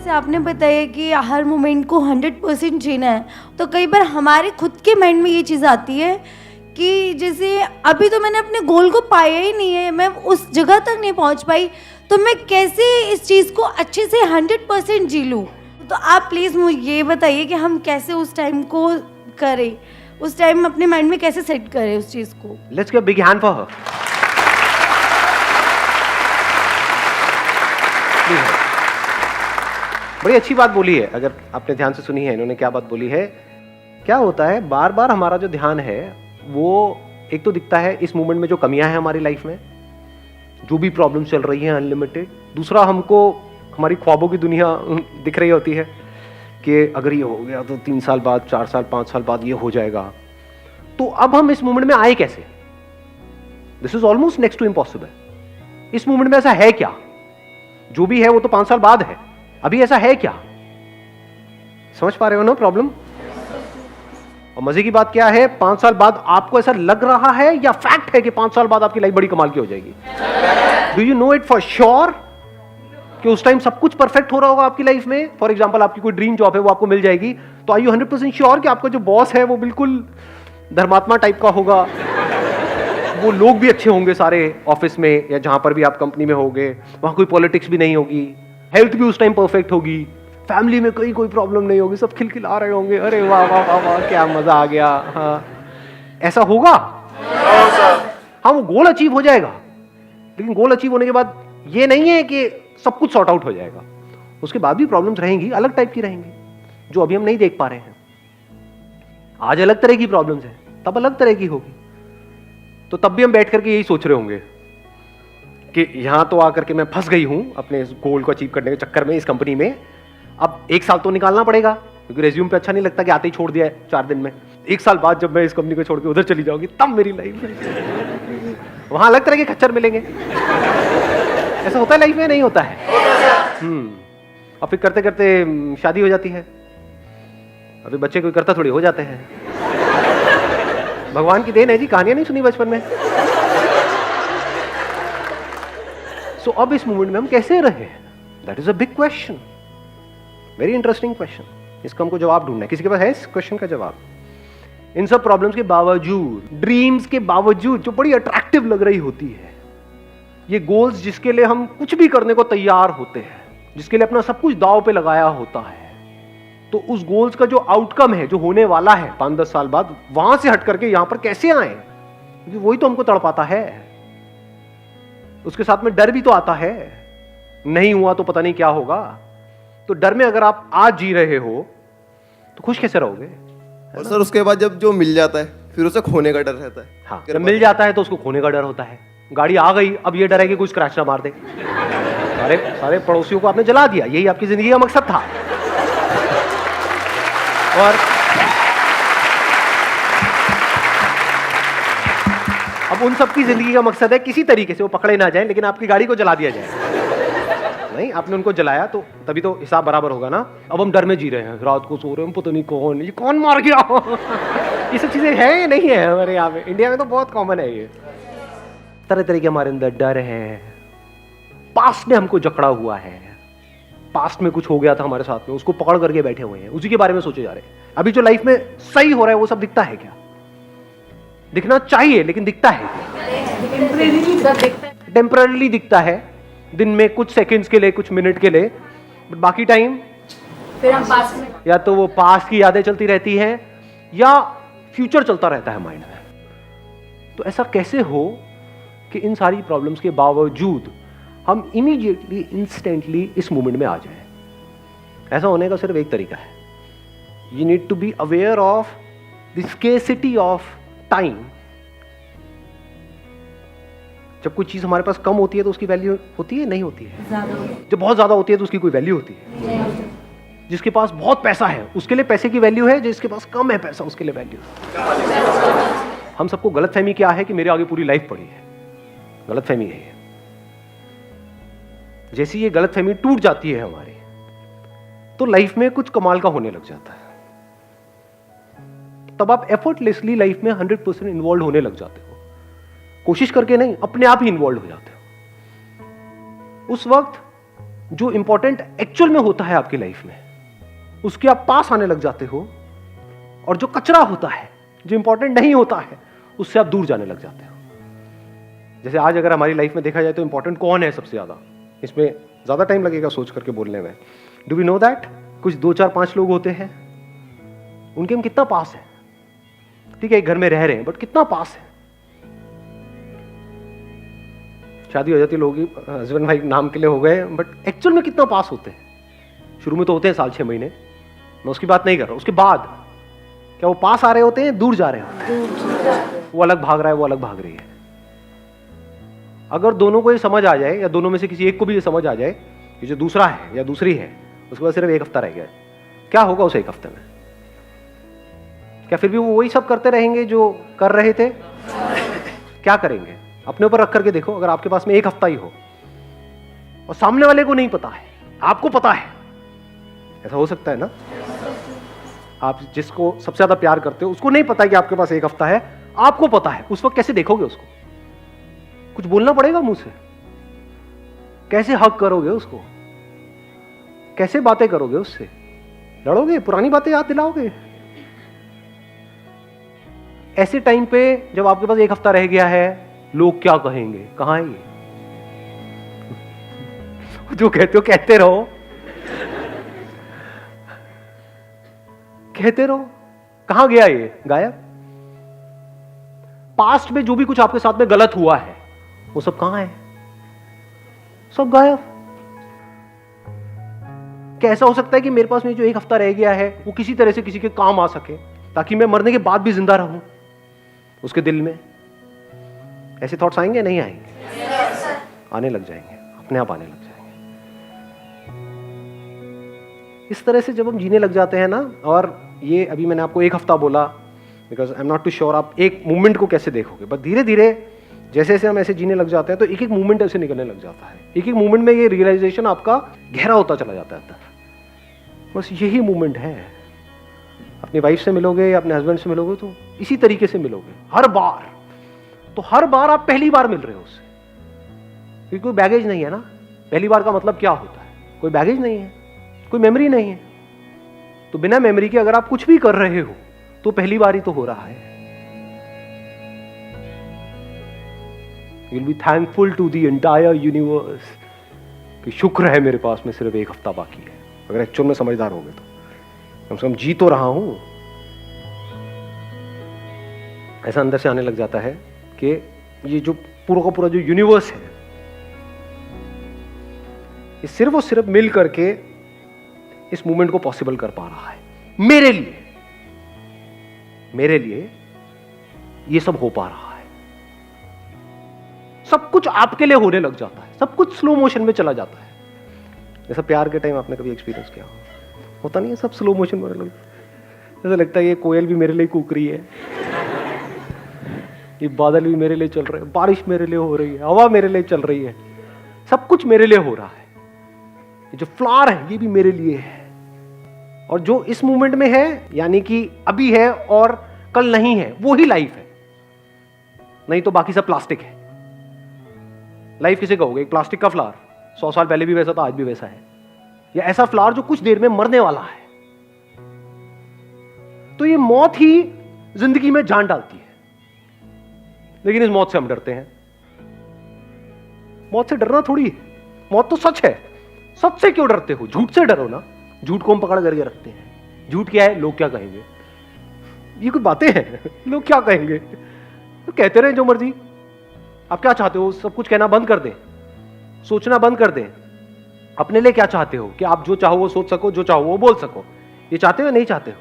जैसे आपने बताया कि हर मोमेंट को 100% जीना है, तो कई बार हमारे खुद के माइंड में ये चीज़ आती है कि जैसे अभी तो मैंने अपने गोल को पाया ही नहीं है, मैं उस जगह तक नहीं पहुंच पाई, तो मैं कैसे इस चीज़ को अच्छे से 100% जी लूँ? तो आप प्लीज़ मुझे ये बताइए कि हम कैसे उस टाइम को करें, उस टाइम अपने माइंड में कैसे सेट करें उस चीज़ को। Let's give big hand for her. बड़ी अच्छी बात बोली है, अगर आपने ध्यान से सुनी है इन्होंने क्या बात बोली है। क्या होता है, बार बार हमारा जो ध्यान है वो एक तो दिखता है इस मोमेंट में जो कमियां हैं हमारी लाइफ में, जो भी प्रॉब्लम चल रही है अनलिमिटेड। दूसरा, हमको हमारी ख्वाबों की दुनिया दिख रही होती है कि अगर ये हो गया तो 3 साल बाद, 4 साल, 5 साल बाद ये हो जाएगा। तो अब हम इस मोमेंट में आए कैसे? This is almost next to impossible. इस मोमेंट में ऐसा है क्या? जो भी है वो तो 5 साल बाद है, अभी ऐसा है क्या? समझ पा रहे हो ना प्रॉब्लम? और मजे की बात क्या है, 5 साल बाद आपको ऐसा लग रहा है या फैक्ट है कि 5 साल बाद आपकी लाइफ बड़ी कमाल की हो जाएगी? Do you know it for sure कि उस टाइम सब कुछ परफेक्ट हो रहा होगा आपकी लाइफ में? फॉर एग्जाम्पल, आपकी कोई ड्रीम जॉब है वो आपको मिल जाएगी, तो आर यू 100% श्योर कि आपका जो बॉस है वो बिल्कुल धर्मात्मा टाइप का होगा, वो लोग भी अच्छे होंगे सारे ऑफिस में या जहां पर भी आप कंपनी में होगे, वहां कोई पॉलिटिक्स भी नहीं होगी, हेल्थ भी उस टाइम परफेक्ट होगी, फैमिली में कोई प्रॉब्लम नहीं होगी, सब खिलखिला रहे होंगे, अरे वाह वाह वाह वाह क्या मजा आ गया। हाँ, ऐसा होगा? हाँ, वो गोल अचीव हो जाएगा, लेकिन गोल अचीव होने के बाद ये नहीं है कि सब कुछ सॉर्ट आउट हो जाएगा। उसके बाद भी प्रॉब्लम्स रहेंगी, अलग टाइप की रहेंगी, जो अभी हम नहीं देख पा रहे हैं। आज अलग तरह की प्रॉब्लम्स है, तब अलग तरह की होगी। तो तब भी हम बैठ करके यही सोच रहे होंगे कि यहां तो आकर के मैं फंस गई हूं अपने इस गोल को अचीव करने के चक्कर में, इस कंपनी में। अब 1 साल तो निकालना पड़ेगा, क्योंकि रेज्यूम पे अच्छा नहीं लगता कि आते ही छोड़ दिया है 4 दिन में। 1 साल बाद जब मैं इस कंपनी को छोड़ के उधर चली जाऊंगी, तब मेरी लाइफ में वहां अलग तरह के खच्चर मिलेंगे। ऐसा होता है लाइफ में, नहीं होता है? और फिर करते करते शादी हो जाती है, अभी बच्चे कोई करता थोड़ी हो जाते हैं। भगवान की देन है जी, कहानियां नहीं सुनी बचपन में। सो अब इस मोमेंट में हम कैसे रहे? That is a big question, very interesting question. इसका हमको जवाब ढूंढना है। किसी के पास है इस क्वेश्चन का जवाब? इन सब प्रॉब्लम्स के बावजूद, ड्रीम्स के बावजूद, जो बड़ी अट्रैक्टिव लग रही होती है, ये गोल्स जिसके लिए हम कुछ भी करने को तैयार होते हैं, जिसके लिए अपना सब कुछ दांव पे लगाया होता है, तो उस गोल्स का जो आउटकम है, जो होने वाला है 5-10 साल बाद, वहां से हट करके यहां पर कैसे आए? क्योंकि वही तो हमको तड़पाता है। उसके साथ में डर भी तो आता है, नहीं हुआ तो पता नहीं क्या होगा। तो डर में अगर आप आज जी रहे हो तो खुश कैसे रहोगे? और सर उसके बाद जब जो मिल जाता है फिर उसे खोने का डर रहता है। हाँ, जब मिल जाता है तो उसको खोने का डर होता है। गाड़ी आ गई, अब ये डर है कि कोई स्क्रैच ना मार दे। सारे पड़ोसियों को आपने जला दिया, यही आपकी जिंदगी का मकसद था। और अब उन सबकी जिंदगी का मकसद है किसी तरीके से वो पकड़े ना जाए, लेकिन आपकी गाड़ी को जला दिया जाए। नहीं, आपने उनको जलाया तो तभी तो हिसाब बराबर होगा ना। अब हम डर में जी रहे हैं, रात को सो रहे हैं, पता नहीं ये कौन मार गया। ये सब चीजें हैं या नहीं है हमारे यहाँ पे? इंडिया में तो बहुत कॉमन है ये। तरह तरह के हमारे अंदर डर है, पास्ट ने हमको जकड़ा हुआ है, पास्ट में कुछ हो गया था हमारे साथ में, उसको पकड़ करके बैठे हुए हैं, उसी के बारे में सोचे जा रहे हैं। अभी जो लाइफ में सही हो रहा है वो सब दिखता है क्या? दिखना चाहिए, लेकिन दिखता है? टेम्पररी दिखता है, दिन में कुछ सेकंड्स के लिए, कुछ मिनट के लिए, बट बाकी टाइम फिर हम पास्ट में, या तो वो पास्ट की यादें चलती रहती हैं या फ्यूचर चलता रहता है माइंड में। तो ऐसा कैसे हो कि इन सारी प्रॉब्लम्स के बावजूद हम इमीडिएटली, इंस्टेंटली इस मोमेंट में आ जाएं? ऐसा होने का सिर्फ एक तरीका है, you need to be aware of the scarcity of time. जब कोई चीज हमारे पास कम होती है तो उसकी वैल्यू होती है, नहीं होती है? जब बहुत ज्यादा होती है तो उसकी कोई वैल्यू होती है? जिसके पास बहुत पैसा है उसके लिए पैसे की वैल्यू है, जिसके पास कम है पैसा उसके लिए वैल्यू। हम सबको गलतफहमी क्या है कि मेरे आगे पूरी लाइफ पड़ी है, गलतफहमी है ये। जैसी ये गलतफहमी टूट जाती है हमारी, तो लाइफ में कुछ कमाल का होने लग जाता है। तब आप एफर्टलेसली लाइफ में 100% इन्वॉल्व होने लग जाते हो, कोशिश करके नहीं, अपने आप ही इन्वॉल्व हो जाते हो। उस वक्त जो इंपॉर्टेंट एक्चुअल में होता है आपकी लाइफ में, उसके आप पास आने लग जाते हो, और जो कचरा होता है, जो इंपॉर्टेंट नहीं होता है, उससे आप दूर जाने लग जाते हो। जैसे आज अगर हमारी लाइफ में देखा जाए तो इंपॉर्टेंट कौन है सबसे ज्यादा, इसमें ज्यादा टाइम लगेगा सोच करके बोलने में। Do we know that? कुछ 2 4 5 लोग होते हैं, उनके हम कितना पास है। ठीक है, एक घर में रह रहे हैं, बट कितना पास है। शादी हो जाती है, लोग हस्बैंड वाइफ नाम के लिए हो गए, बट एक्चुअल में कितना पास होते हैं। शुरू में तो होते हैं 6 6 महीने, मैं उसकी बात नहीं कर रहा। उसके बाद क्या वो पास आ रहे होते हैं, दूर जा रहे होते हैं? वो अलग भाग रहा है, वो अलग भाग रही है। अगर दोनों को ये समझ आ जाए, या दोनों में से किसी एक को भी ये समझ आ जाए कि जो दूसरा है या दूसरी है, उसके बाद सिर्फ 1 हफ्ता रह गया है, क्या होगा उस 1 हफ्ते में? क्या फिर भी वो वही सब करते रहेंगे जो कर रहे थे? क्या करेंगे? अपने ऊपर रख करके देखो। अगर आपके पास में 1 हफ्ता ही हो और सामने वाले को नहीं पता है, आपको पता है, ऐसा हो सकता है ना? आप जिसको सबसे ज्यादा प्यार करते हो उसको नहीं पता है कि आपके पास 1 हफ्ता है, आपको पता है। उस वक्त कैसे देखोगे उसको? कुछ बोलना पड़ेगा मुंह से? कैसे हक करोगे उसको? कैसे बातें करोगे उससे? लड़ोगे? पुरानी बातें याद दिलाओगे? ऐसे टाइम पे जब आपके पास 1 हफ्ता रह गया है, लोग क्या कहेंगे? कहां है ये? जो कहते हो कहते रहो, कहते रहो। कहां गया ये? गायब। पास्ट में जो भी कुछ आपके साथ में गलत हुआ है, वो सब कहां है? सब गायब। कैसा हो सकता है कि मेरे पास में जो 1 हफ्ता रह गया है वो किसी तरह से किसी के काम आ सके, ताकि मैं मरने के बाद भी जिंदा रहूं? उसके दिल में ऐसे थॉट्स आएंगे? नहीं आएंगे? आने लग जाएंगे, अपने आप आने लग जाएंगे। इस तरह से जब हम जीने लग जाते हैं ना, और ये अभी मैंने आपको 1 हफ्ता बोला because I am not too sure आप एक मूवमेंट को कैसे देखोगे, बट धीरे धीरे जैसे जैसे हम ऐसे जीने लग जाते हैं तो एक एक मूवमेंट ऐसे निकलने लग जाता है। एक एक मूवमेंट में ये रियलाइजेशन आपका गहरा होता चला जाता है अंदर। बस यही मूवमेंट है। अपनी वाइफ से मिलोगे या अपने हस्बैंड से मिलोगे तो इसी तरीके से मिलोगे हर बार। तो हर बार आप पहली बार मिल रहे हो उससे, क्योंकि कोई बैगेज नहीं है ना। पहली बार का मतलब क्या होता है? कोई बैगेज नहीं है, कोई मेमोरी नहीं है। तो बिना मेमोरी के अगर आप कुछ भी कर रहे हो तो पहली बार ही तो हो रहा है। You'll be thankful to the entire universe कि शुक्र है मेरे पास में सिर्फ 1 हफ्ता बाकी है। अगर एक्चुअल में समझदार हो गए तो कम से कम जी तो रहा हूं। ऐसा अंदर से आने लग जाता है कि ये जो पूरा का पूरा जो यूनिवर्स है, ये सिर्फ और सिर्फ मिल करके इस मूवमेंट को पॉसिबल कर पा रहा है। मेरे लिए ये सब हो पा रहा है। सब कुछ आपके लिए होने लग जाता है, सब कुछ स्लो मोशन में चला जाता है। जैसा प्यार के टाइम आपने कभी एक्सपीरियंस किया होता नहीं है? सब स्लो मोशन में लग, ऐसा लगता है ये कोयल भी मेरे लिए कूक रही है, ये बादल भी मेरे लिए चल रहे हैं, बारिश मेरे लिए हो रही है, हवा मेरे लिए चल रही है, सब कुछ मेरे लिए हो रहा है। ये जो फ्लावर है ये भी मेरे लिए है। और जो इस मूवमेंट में है, यानी कि अभी है और कल नहीं है, वो ही लाइफ है। नहीं तो बाकी सब प्लास्टिक है। लाइफ किसे कहोगे? एक प्लास्टिक का फ्लावर 100 साल पहले भी वैसा था, आज भी वैसा है। या ऐसा फ्लावर जो कुछ देर में मरने वाला है। तो ये मौत ही जिंदगी में जान डालती है, लेकिन इस मौत से हम डरते हैं। मौत से डरना थोड़ी है, मौत तो सच है। सच से क्यों डरते हो? झूठ से डरो ना। झूठ को हम पकड़ करके रखते हैं। झूठ क्या है? लोग क्या कहेंगे, ये कुछ बातें हैं। लोग क्या कहेंगे तो कहते रहे जो मर्जी। आप क्या चाहते हो? सब कुछ कहना बंद कर दें, सोचना बंद कर दें। अपने लिए क्या चाहते हो? कि आप जो चाहो वो सोच सको, जो चाहो वो बोल सको। ये चाहते हो? नहीं चाहते हो?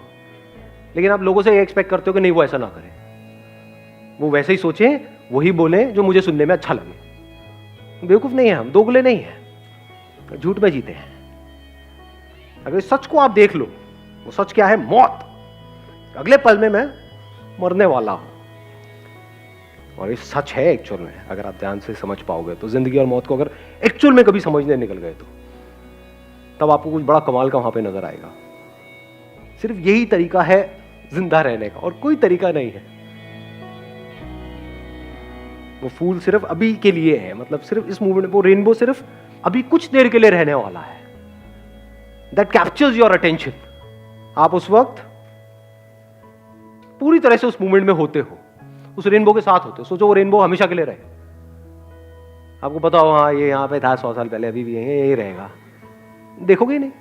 लेकिन आप लोगों से ये एक्सपेक्ट करते हो कि नहीं वो ऐसा ना करें, वो वैसे ही सोचे, वही बोले जो मुझे सुनने में अच्छा लगे। बेवकूफ नहीं है हम, दोगले नहीं है, झूठ में जीते हैं। अगर इस सच को आप देख लो, वो सच क्या है? मौत। अगले पल में मैं मरने वाला हूं। और ये सच है एक्चुअल में। अगर आप ध्यान से समझ पाओगे तो, जिंदगी और मौत को अगर एक्चुअल में कभी समझने निकल गए तो, तब आपको कुछ बड़ा कमाल का वहां पे नजर आएगा। सिर्फ यही तरीका है जिंदा रहने का, और कोई तरीका नहीं है। वो फूल सिर्फ अभी के लिए है, मतलब सिर्फ इस मूवमेंट, वो रेनबो सिर्फ अभी कुछ देर के लिए रहने वाला है, दैट कैप्चर्स योर अटेंशन। आप उस वक्त पूरी तरह से उस मोमेंट में होते हो, उस रेनबो के साथ होते हो। सोचो वो रेनबो हमेशा के लिए रहे, आपको पता हो हाँ ये यहां पे था 100 साल पहले, अभी भी यही रहेगा, देखोगे ही नहीं।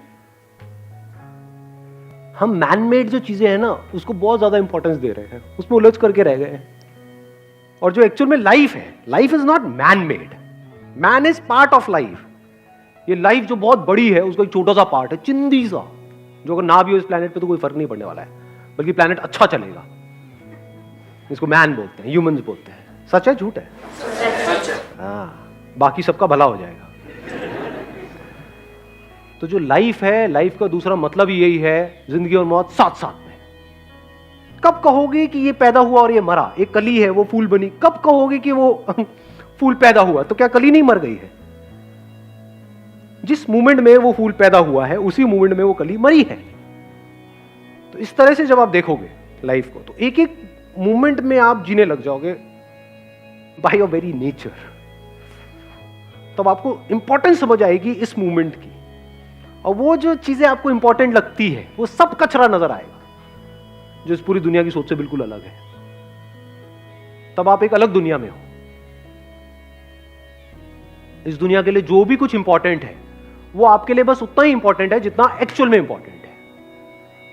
हम मैन मेड जो चीजें हैं ना उसको बहुत ज्यादा इंपॉर्टेंस दे रहे हैं, उसमें उलझ करके रह गए हैं। और जो एक्चुअल में लाइफ है, life is not man made, man is part of life. ये लाइफ जो बहुत बड़ी है उसका एक छोटा सा पार्ट है, चिंदी सा, जो अगर ना भी हो इस प्लेनेट पे तो कोई फर्क नहीं पड़ने वाला है, बल्कि प्लेनेट अच्छा चलेगा। इसको मैन बोलते हैं, ह्यूमंस बोलते हैं। सच है झूठ है? हाँ, बाकी सबका भला हो जाएगा। तो जो लाइफ है, लाइफ का दूसरा मतलब ही यही है, जिंदगी और मौत साथ साथ में। कब कहोगे कि ये पैदा हुआ और ये मरा, एक कली है वो फूल बनी, कब कहोगे कि वो फूल पैदा हुआ, तो क्या कली नहीं मर गई है? जिस मोमेंट में वो फूल पैदा हुआ है उसी मोमेंट में वो कली मरी है। तो इस तरह से जब आप देखोगे लाइफ को, तो एक एक मोमेंट में आप जीने लग जाओगे बाय योर वेरी नेचर। तब आपको इंपॉर्टेंस समझ आएगी इस मोमेंट की, और वो जो चीजें आपको इंपॉर्टेंट लगती है वो सब कचरा नजर आएगा, जो इस पूरी दुनिया की सोच से बिल्कुल अलग है। तब आप एक अलग दुनिया में हो। इस दुनिया के लिए जो भी कुछ इंपॉर्टेंट है वो आपके लिए बस उतना ही इंपॉर्टेंट है जितना एक्चुअल में इंपॉर्टेंट है।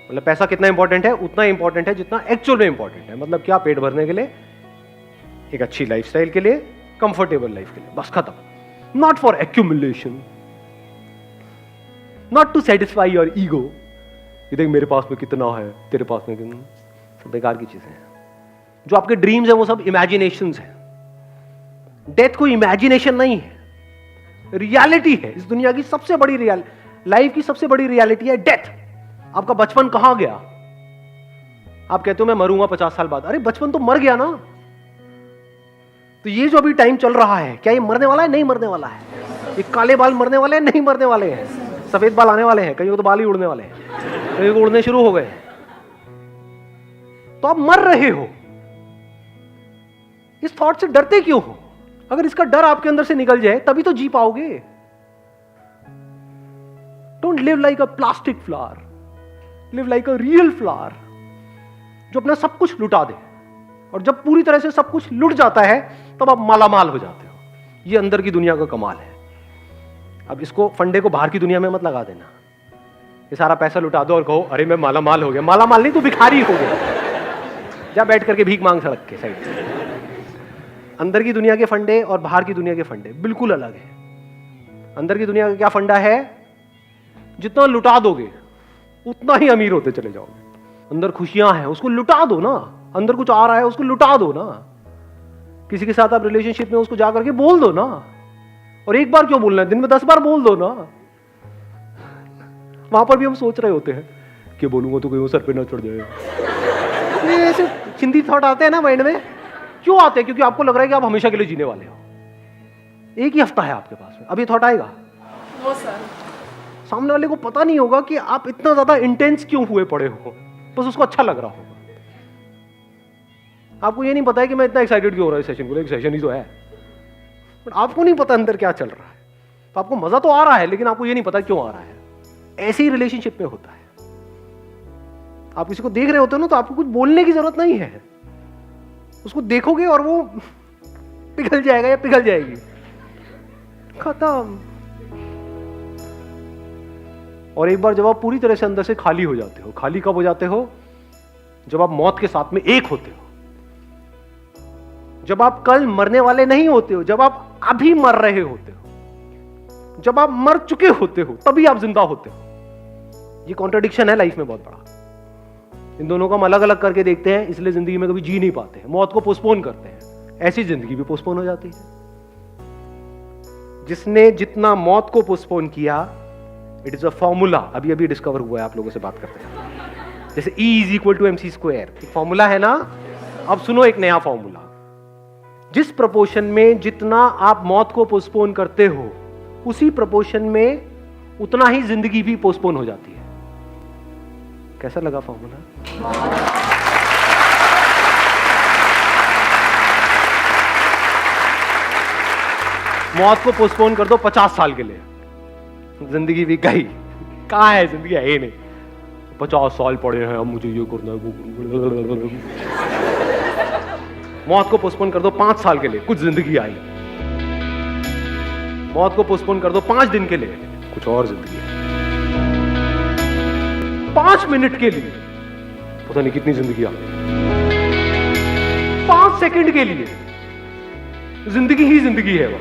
मतलब पैसा कितना इंपॉर्टेंट है, उतना ही इंपॉर्टेंट है जितना एक्चुअल में इंपॉर्टेंट है। मतलब क्या, पेट भरने के लिए, एक अच्छी लाइफस्टाइल के लिए, कंफर्टेबल लाइफ के लिए, बस खत्म। Not for accumulation, not to satisfy your ego. ये देख मेरे पास में कितना है, तेरे पास में कितना, सब बेकार की चीजें हैं। जो आपके ड्रीम्स हैं वो सब इमेजिनेशंस हैं। डेथ कोई इमेजिनेशन नहीं है, रियलिटी है। इस दुनिया की सबसे बड़ी लाइफ की सबसे बड़ी रियलिटी है डेथ। आपका बचपन कहां गया? आप कहते हो मैं मरूंगा 50 साल बाद, अरे बचपन तो मर गया ना। तो ये जो अभी टाइम चल रहा है, क्या ये मरने वाला है? नहीं मरने वाला है। ये काले बाल मरने वाले हैं? नहीं मरने वाले हैं। सफेद बाल आने वाले हैं, कहीं को तो बाल ही उड़ने वाले हैं, कहीं को उड़ने शुरू हो गए। तो आप मर रहे हो। इस थॉट से डरते क्यों हो? अगर इसका डर आपके अंदर से निकल जाए तभी तो जी पाओगे। Don't live like a plastic flower, live like a real flower, जो अपना सब कुछ लुटा दे। और जब पूरी तरह से सब कुछ लुट जाता है तब आप मालामाल हो जाते हो। ये अंदर की दुनिया का कमाल है। अब इसको, फंडे को बाहर की दुनिया में मत लगा देना। ये सारा पैसा लुटा दो और कहो अरे मैं मालामाल हो गया। मालामाल नहीं, तू भिखारी हो गया। जा बैठ करके भीख मांग सड़क के साइड से। अंदर की दुनिया के फंडे और बाहर की दुनिया के फंडे बिल्कुल अलग है। अंदर की दुनिया का क्या फंडा है? जितना लुटा दोगे उतना ही अमीर होते चले जाओगे। अंदर खुशियां हैं, उसको लुटा दो ना। अंदर कुछ आ रहा है, उसको लुटा दो ना। किसी के साथ आप रिलेशनशिप में, उसको जाकर के बोल दो ना। और एक बार क्यों बोलना है, दिन में 10 बार बोल दो ना। वहां पर भी हम सोच रहे होते हैं कि बोलूंगा तो कहीं वो सर पे ना चढ़ जाए। ये ऐसे चिंती थॉट आते हैं ना माइंड में। क्यों आते हैं? क्योंकि आपको लग रहा है कि आप हमेशा के लिए जीने वाले हो। एक ही हफ्ता है आपके पास में, अब ये थॉट आएगा। वो सर, सामने वाले को पता नहीं होगा कि आप इतना ज्यादा इंटेंस क्यों हुए पड़े हो, बस उसको अच्छा लग रहा होगा। आपको ये नहीं पता है कि मैं इतना एक्साइटेड क्यों हो रहा है सेशन को, एक सेशन ही तो है। बट आपको नहीं पता अंदर क्या चल रहा है। तो आपको मजा तो आ रहा है, लेकिन आपको ये नहीं पता क्यों आ रहा है। ऐसे ही रिलेशनशिप में होता है। आप किसी को देख रहे होते हो ना, तो आपको कुछ बोलने की जरूरत नहीं है। उसको देखोगे और वो पिघल जाएगा या पिघल जाएगी, खत्म। और एक बार जब आप पूरी तरह से अंदर से खाली हो जाते हो, खाली कब हो जाते हो? जब आप मौत के साथ में एक होते हो। जब आप कल मरने वाले नहीं होते हो, जब आप अभी मर रहे होते हो, जब आप मर चुके होते हो, तभी आप जिंदा होते हो। ये कॉन्ट्रडिक्शन है लाइफ में बहुत बड़ा। इन दोनों को हम अलग अलग करके देखते हैं, इसलिए जिंदगी में कभी जी नहीं पाते हैं, मौत को पोस्टपोन करते हैं। ऐसी जिंदगी भी पोस्टपोन हो जाती है। जिसने जितना मौत को पोस्टपोन किया, इट इज अ फॉर्मूला, अभी अभी डिस्कवर हुआ है आप लोगों से बात करते हैं। जैसे E = mc², एक फॉर्मूला है ना। अब सुनो एक नया फॉर्मूला। जिस प्रोपोर्शन में जितना आप मौत को पोस्टपोन करते हो, उसी प्रोपोर्शन में उतना ही जिंदगी भी पोस्टपोन हो जाती है। कैसा लगा फॉर्मूला? मौत को पोस्टपोन कर दो 50 साल के लिए, जिंदगी भी गई, कहाँ है जिंदगी, है ही नहीं। 50 साल पड़े हैं, अब मुझे ये करना है, वो करना है। मौत को पोस्टपोन कर दो 5 साल के लिए, कुछ जिंदगी आई। मौत को पोस्टपोन कर दो 5 दिन के लिए, कुछ और जिंदगी है। 5 मिनट के लिए, पता नहीं कितनी जिंदगी आ गई। 5 सेकंड के लिए, जिंदगी ही जिंदगी है वो।